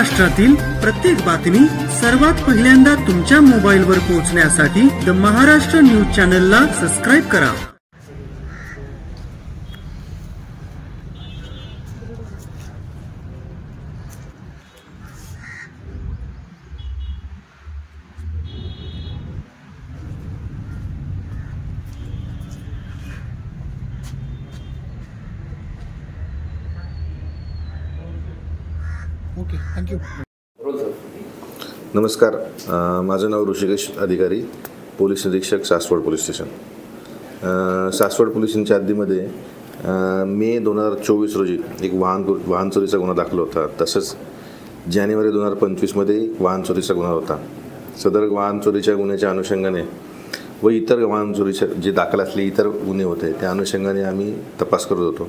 महाराष्ट्रातील प्रत्येक बातमी सर्वात पहिल्यांदा तुमच्या मोबाईलवर पोहोचण्यासाठी द महाराष्ट्र न्यूज चॅनलला सबस्क्राईब करा। Okay, thank you. नमस्कार, माझं नाव ऋषिकेश अधिकारी, पोलीस निरीक्षक, सासवड पोलीस स्टेशन। सासवड पोलिसांच्या हद्दीमध्ये मे 2024 रोजी एक वाहन चोरीचा गुन्हा दाखल होता। तसंच जानेवारी 2025मध्ये वाहन चोरीचा गुन्हा होता। सदर वाहन चोरीच्या गुन्ह्याच्या अनुषंगाने व इतर वाहन चोरीच्या जे दाखल असलेले इतर गुन्हे होते त्या अनुषंगाने आम्ही तपास करत होतो।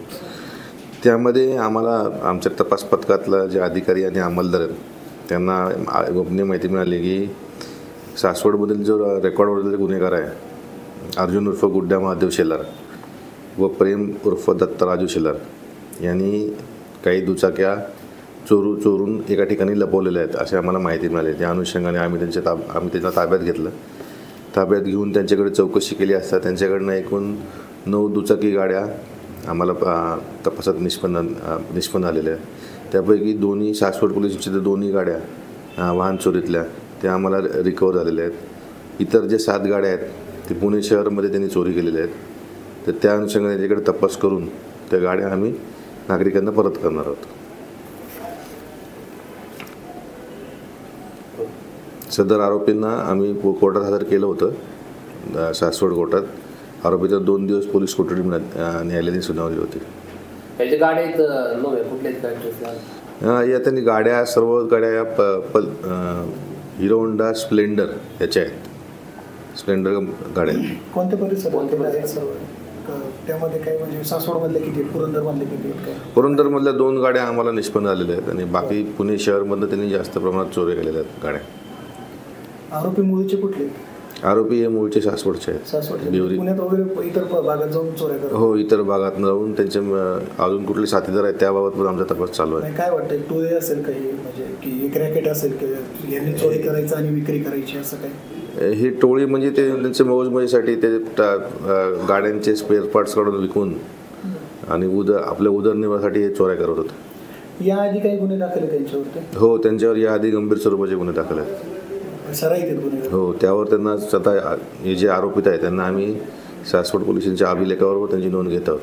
त्यामध्ये आम्हाला आमच्या तपास पथकातला जे अधिकारी आणि अंमलदार आहेत त्यांना गोपनीय माहिती मिळाली की सासवडमधील जो रेकॉर्डवरील गुन्हेगार आहे अर्जुन उर्फ गुड्डा महादेव शेलार व प्रेम उर्फ दत्ता राजू शेलार यांनी काही दुचाक्या चोरून एका ठिकाणी लपवलेल्या आहेत असे आम्हाला माहिती मिळाली। त्या अनुषंगाने आम्ही त्यांना ताब्यात घेतलं। ताब्यात घेऊन त्यांच्याकडे चौकशी केली असता त्यांच्याकडनं एकूण 9 दुचाकी गाड्या आम्हाला तपासात निष्पन्न आलेल्या आहेत। त्यापैकी दोन्ही सासवड पोलिसांच्या दोन्ही गाड्या वाहन चोरीतल्या त्या आम्हाला रिकवर झालेल्या आहेत। इतर जे 7 गाड्या आहेत ते पुणे शहरामध्ये त्यांनी चोरी केलेल्या आहेत। तर त्या अनुषंगाने त्याच्याकडे तपास करून त्या गाड्या आम्ही नागरिकांना परत करणार आहोत। सदर आरोपींना आम्ही कोर्टात हजर केलं होतं सासवड कोर्टात। आरोपीला 2 दिवस पोलीस कोठडीत न्यायालयाने सुनावली होती। या त्यांनी गाड्या सर्व गाड्या या हिरो होंडा स्प्लेंडर याच्या आहेत। स्प्लेंडर गाड्या कोणत्या परिसरात त्यामध्ये काय म्हणजे सासवडमधले किती, पुरंदरमधले किती काय? पुरंदरमधल्या 2 गाड्या आम्हाला निष्पन्न आलेल्या आहेत आणि बाकी पुणे शहरमधनं त्यांनी जास्त प्रमाणात चोरी केलेल्या आहेत गाड्या। आरोपी मूळचे कुठले? आरोपी हे मूळचे सासवडचे आहेत। पुण्यात वगैरे इतर भागात जाऊन चोऱ्या करतात? हो, इतर भागात जाऊन त्यांचे अजून कुठले साथीदार आहेत त्याबाबत पण आमचा तपास चालू आहे। काय वाटतं, टोळी असेल काही म्हणजे की एक रॅकेट असेल की यांनी चोरी करायचं आणि विक्री करायची असं काय? ही टोळी म्हणजे ते त्यांच्या मौजमजेसाठी ते गाड्यांचे स्पेअर पार्ट्स काढून विकून आणि आपल्या उदरनिर्वाहासाठी हे चोऱ्या करत होते। याआधी काही गुन्हे दाखल आहेत त्यांच्यावरती? हो, त्यांच्यावर याआधी गंभीर स्वरूपाचे गुन्हे दाखल आहेत। हो, त्यावर त्यांना स्वतः हे जे आरोपित आहेत त्यांना आम्ही सासवड पोलिसांच्या अभिलेखावर त्यांची नोंद घेत आहोत।